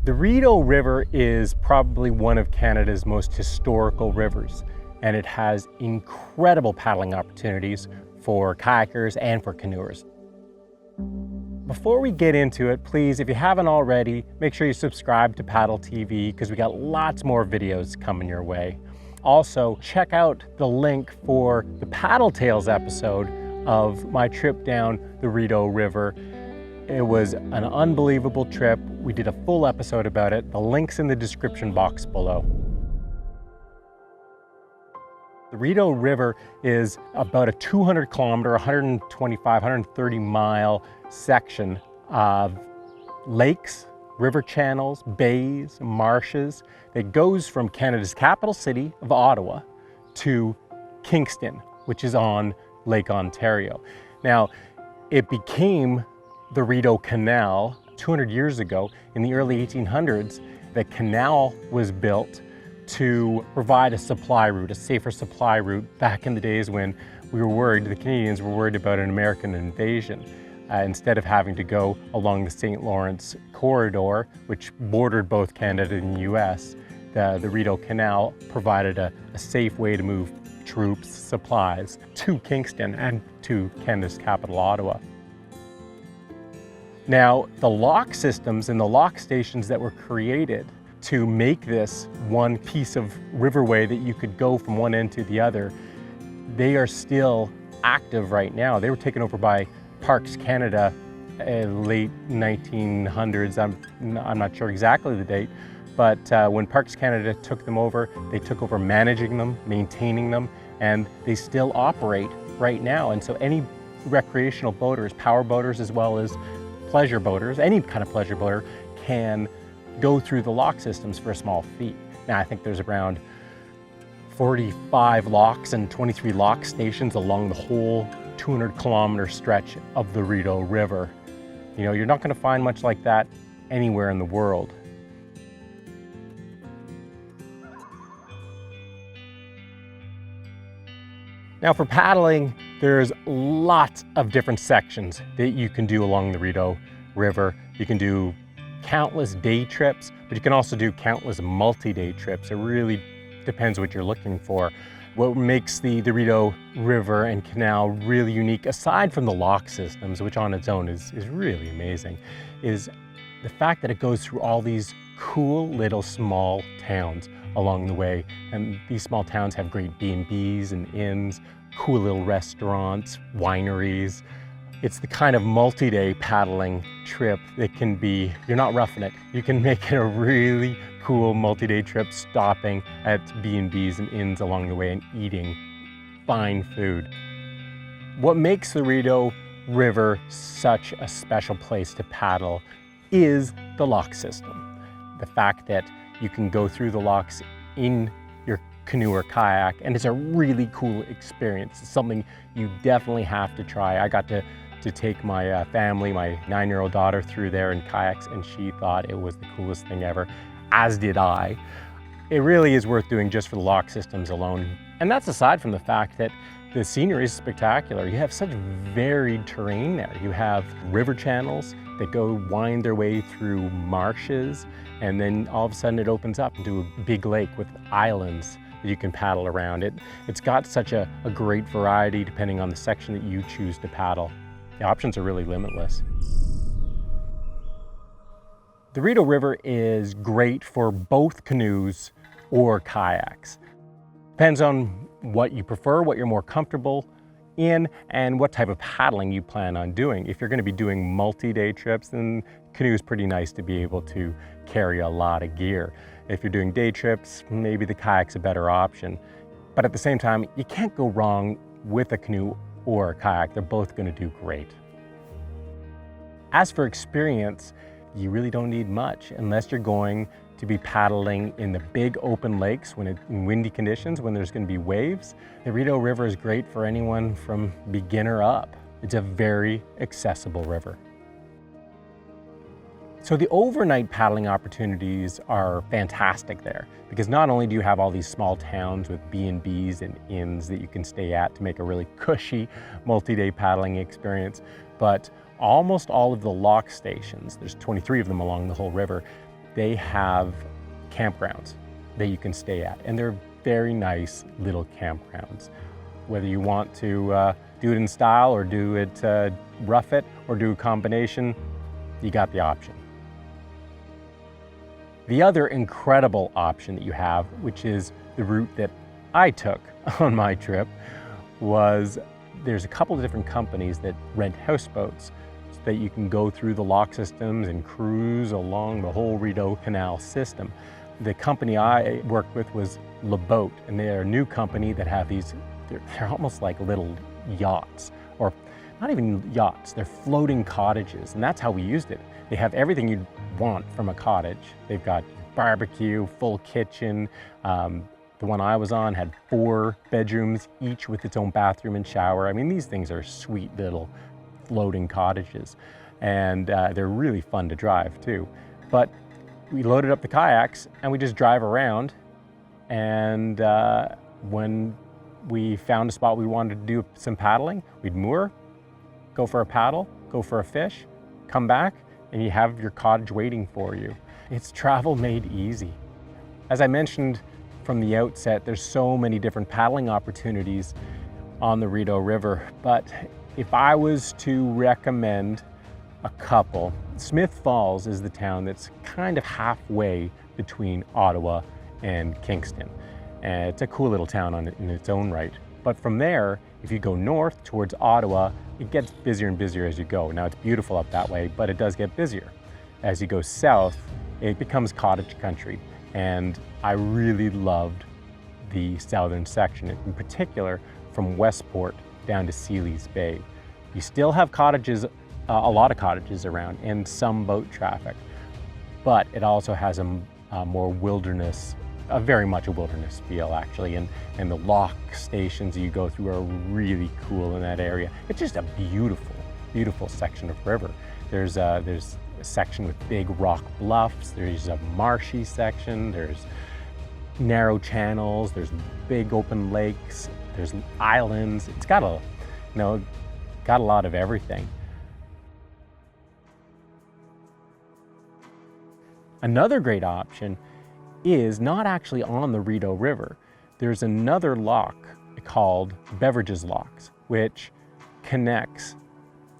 The Rideau River is probably one of Canada's most historical rivers, and it has incredible paddling opportunities for kayakers and for canoers. Before we get into it, please, if you haven't already, make sure you subscribe to Paddle TV because we got lots more videos coming your way. Also, check out the link for the Paddle Tales episode of my trip down the Rideau River. It was an unbelievable trip. We did a full episode about it. The link's in the description box below. The Rideau River is about a 200 kilometer, 125, 130 mile section of lakes, river channels, bays, marshes that goes from Canada's capital city of Ottawa to Kingston, which is on Lake Ontario. Now, it became the Rideau Canal 200 years ago. In the early 1800s, the canal was built to provide a supply route, a safer supply route back in the days when we were worried, the Canadians were worried about an American invasion. Instead of having to go along the St. Lawrence corridor, which bordered both Canada and the US, the Rideau Canal provided a safe way to move troops, supplies to Kingston and to Canada's capital, Ottawa. Now, the lock systems and the lock stations that were created to make this one piece of riverway that you could go from one end to the other, they are still active right now. They were taken over by Parks Canada late 1900s. I'm not sure exactly the date, but when Parks Canada took them over, they took over managing them, maintaining them, and they still operate right now. And so any recreational boaters, power boaters as well as pleasure boaters, any kind of pleasure boater can go through the lock systems for a small fee. Now, I think there's around 45 locks and 23 lock stations along the whole 200 kilometer stretch of the Rideau River. You know, you're not going to find much like that anywhere in the world. Now, for paddling, there's lots of different sections that you can do along the Rideau River. You can do countless day trips, but you can also do countless multi-day trips. It really depends what you're looking for. What makes the Rideau River and Canal really unique, aside from the lock systems, which on its own is really amazing, is the fact that it goes through all these cool little small towns along the way. And these small towns have great B&Bs and inns, cool little restaurants, wineries. It's the kind of multi-day paddling trip that can be, you're not roughing it. You can make it a really cool multi-day trip, stopping at B&Bs and inns along the way and eating fine food. What makes the Rideau River such a special place to paddle is the lock system. The fact that you can go through the locks in your canoe or kayak, and it's a really cool experience. It's something you definitely have to try. I got to take my family, my 9-year-old daughter, through there in kayaks, and she thought it was the coolest thing ever, as did I. It really is worth doing just for the lock systems alone. And that's aside from the fact that the scenery is spectacular. You have such varied terrain there. You have river channels that wind their way through marshes, and then all of a sudden it opens up into a big lake with islands that you can paddle around. It's got such a great variety depending on the section that you choose to paddle. The options are really limitless. The Rideau River is great for both canoes or kayaks. Depends on what you prefer, what you're more comfortable in, and what type of paddling you plan on doing. If you're going to be doing multi-day trips, then canoe is pretty nice to be able to carry a lot of gear. If you're doing day trips, maybe the kayak's a better option. But at the same time, you can't go wrong with a canoe or a kayak. They're both going to do great. As for experience, you really don't need much unless you're going to be paddling in the big open lakes in windy conditions, when there's going to be waves. The Rideau River is great for anyone from beginner up. It's a very accessible river. So the overnight paddling opportunities are fantastic there, because not only do you have all these small towns with B&Bs and inns that you can stay at to make a really cushy multi-day paddling experience, but almost all of the lock stations, there's 23 of them along the whole river, they have campgrounds that you can stay at, and they're very nice little campgrounds. Whether you want to do it in style or do it rough it or do a combination, you got the option. The other incredible option that you have, which is the route that I took on my trip, was there's a couple of different companies that rent houseboats so that you can go through the lock systems and cruise along the whole Rideau Canal system. The company I worked with was Le Boat, and they're a new company that have these, they're almost like little yachts, or not even yachts, they're floating cottages, and that's how we used it. They have everything you'd want from a cottage. They've got barbecue, full kitchen. The one I was on had 4 bedrooms, each with its own bathroom and shower. I mean, these things are sweet little floating cottages, and they're really fun to drive too. But we loaded up the kayaks and we just drive around, and when we found a spot we wanted to do some paddling, we'd moor, go for a paddle, go for a fish, come back, and you have your cottage waiting for you. It's travel made easy. As I mentioned from the outset, there's so many different paddling opportunities on the Rideau River, but if I was to recommend a couple, Smith Falls is the town that's kind of halfway between Ottawa and Kingston. And it's a cool little town in its own right. But from there, if you go north towards Ottawa, it gets busier and busier as you go. Now it's beautiful up that way, but it does get busier. As you go south, it becomes cottage country. And I really loved the southern section, in particular from Westport down to Sealy's Bay. You still have cottages, a lot of cottages around, and some boat traffic, but it also has a more wilderness, very much a wilderness feel actually, and the lock stations you go through are really cool in that area. It's just a beautiful, beautiful section of river. There's a section with big rock bluffs, there's a marshy section, there's narrow channels, there's big open lakes, there's islands. It's got a, got a lot of everything. Another great option is not actually on the Rideau River. There's another lock called Beverages Locks, which connects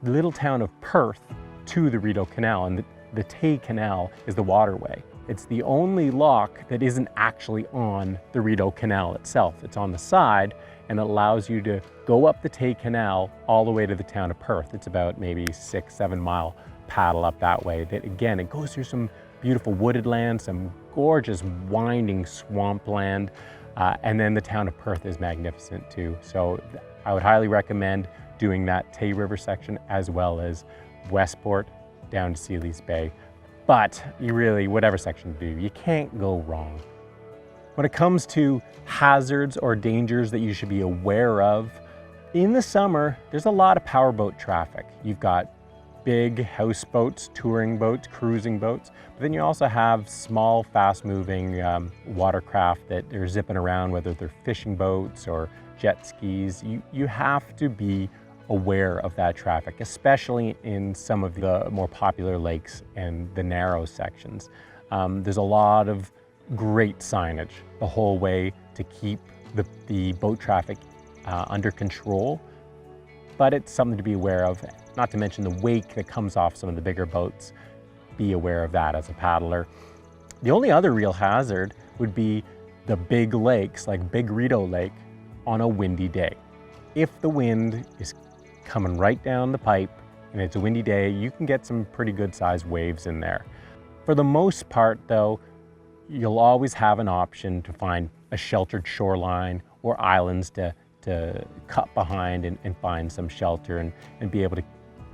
the little town of Perth to the Rideau Canal, and the Tay Canal is the waterway. It's the only lock that isn't actually on the Rideau Canal itself. It's on the side, and it allows you to go up the Tay Canal all the way to the town of Perth. It's about maybe 6-7 mile paddle up that way. That again, it goes through some beautiful wooded land, some gorgeous winding swampland, and then the town of Perth is magnificent too. So I would highly recommend doing that Tay River section as well as Westport down to Sealy's Bay. But you really, whatever section you do, you can't go wrong. When it comes to hazards or dangers that you should be aware of, in the summer, there's a lot of powerboat traffic. You've got big houseboats, touring boats, cruising boats, but then you also have small, fast-moving watercraft that are zipping around, whether they're fishing boats or jet skis. You have to be aware of that traffic, especially in some of the more popular lakes and the narrow sections. There's a lot of great signage the whole way to keep the boat traffic under control, but it's something to be aware of, not to mention the wake that comes off some of the bigger boats. Be aware of that as a paddler. The only other real hazard would be the big lakes, like Big Rideau Lake, on a windy day. If the wind is coming right down the pipe and it's a windy day, you can get some pretty good sized waves in there. For the most part though, you'll always have an option to find a sheltered shoreline or islands to cut behind and find some shelter and be able to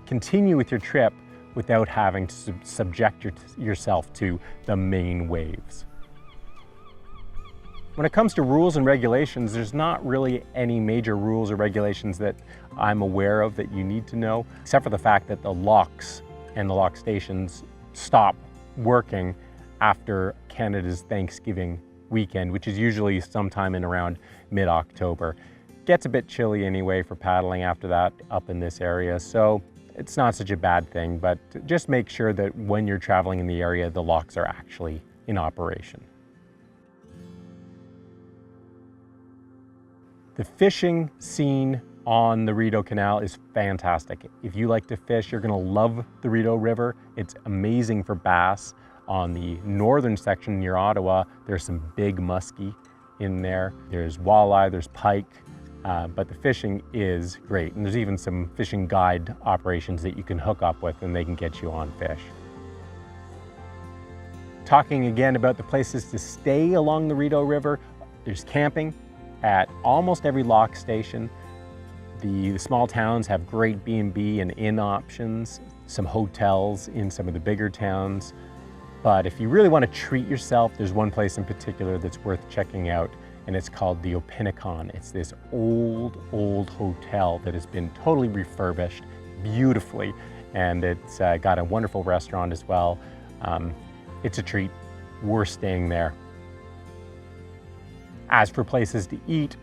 continue with your trip without having to subject yourself to the main waves. When it comes to rules and regulations, there's not really any major rules or regulations that I'm aware of that you need to know, except for the fact that the locks and the lock stations stop working after Canada's Thanksgiving weekend, which is usually sometime in around mid-October. Gets a bit chilly anyway for paddling after that up in this area, so it's not such a bad thing, but just make sure that when you're traveling in the area, the locks are actually in operation. The fishing scene on the Rideau Canal is fantastic. If you like to fish, you're gonna love the Rideau River. It's amazing for bass. On the northern section near Ottawa, there's some big muskie in there. There's walleye, there's pike, but the fishing is great. And there's even some fishing guide operations that you can hook up with and they can get you on fish. Talking again about the places to stay along the Rideau River, there's camping at almost every lock station. The small towns have great B&B and inn options, some hotels in some of the bigger towns. But if you really want to treat yourself, there's one place in particular that's worth checking out, and it's called the Opinacon. It's this old hotel that has been totally refurbished beautifully, and it's got a wonderful restaurant as well. It's a treat. We're staying there. As for places to eat,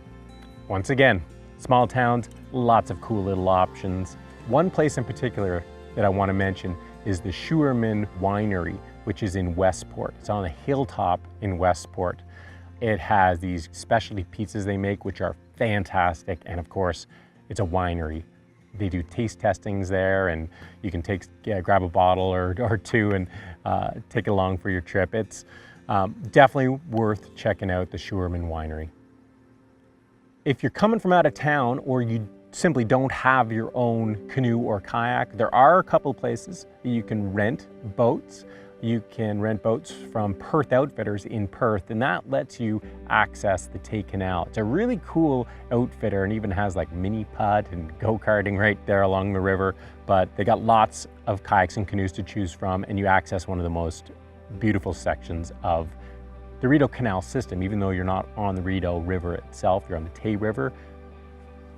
once again, small towns, lots of cool little options. One place in particular that I want to mention is the Schuermann Winery, which is in Westport. It's on a hilltop in Westport. It has these specialty pizzas they make, which are fantastic. And of course, it's a winery. They do taste testings there, and you can grab a bottle or two and take it along for your trip. It's definitely worth checking out the Schuermann Winery. If you're coming from out of town or you simply don't have your own canoe or kayak, there are a couple places that you can rent boats. You can rent boats from Perth Outfitters in Perth, and that lets you access the Tay Canal. It's a really cool outfitter and even has like mini putt and go-karting right there along the river, but they got lots of kayaks and canoes to choose from, and you access one of the most beautiful sections of the Rideau Canal system. Even though you're not on the Rideau River itself, you're on the Tay River,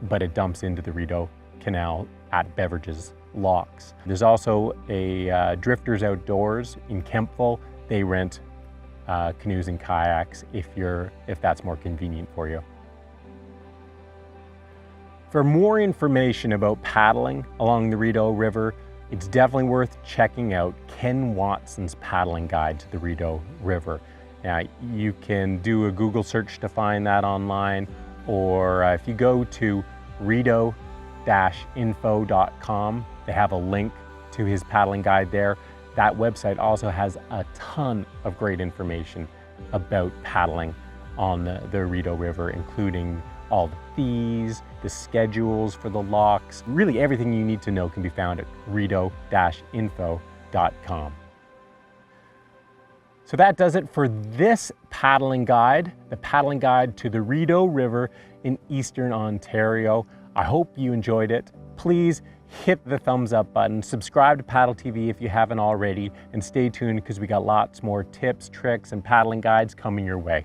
but it dumps into the Rideau Canal at Beveridge's Locks. There's also a Drifters Outdoors in Kempville. They rent canoes and kayaks if that's more convenient for you. For more information about paddling along the Rideau River, it's definitely worth checking out Ken Watson's paddling guide to the Rideau River. Now, you can do a Google search to find that online, or if you go to rideau-info.com, they have a link to his paddling guide there. That website also has a ton of great information about paddling on the Rideau River, including all the fees, the schedules for the locks. Really everything you need to know can be found at rideau-info.com. So that does it for this paddling guide, the paddling guide to the Rideau River in Eastern Ontario. I hope you enjoyed it. Please hit the thumbs up button, subscribe to Paddle TV if you haven't already, and stay tuned because we got lots more tips, tricks, and paddling guides coming your way.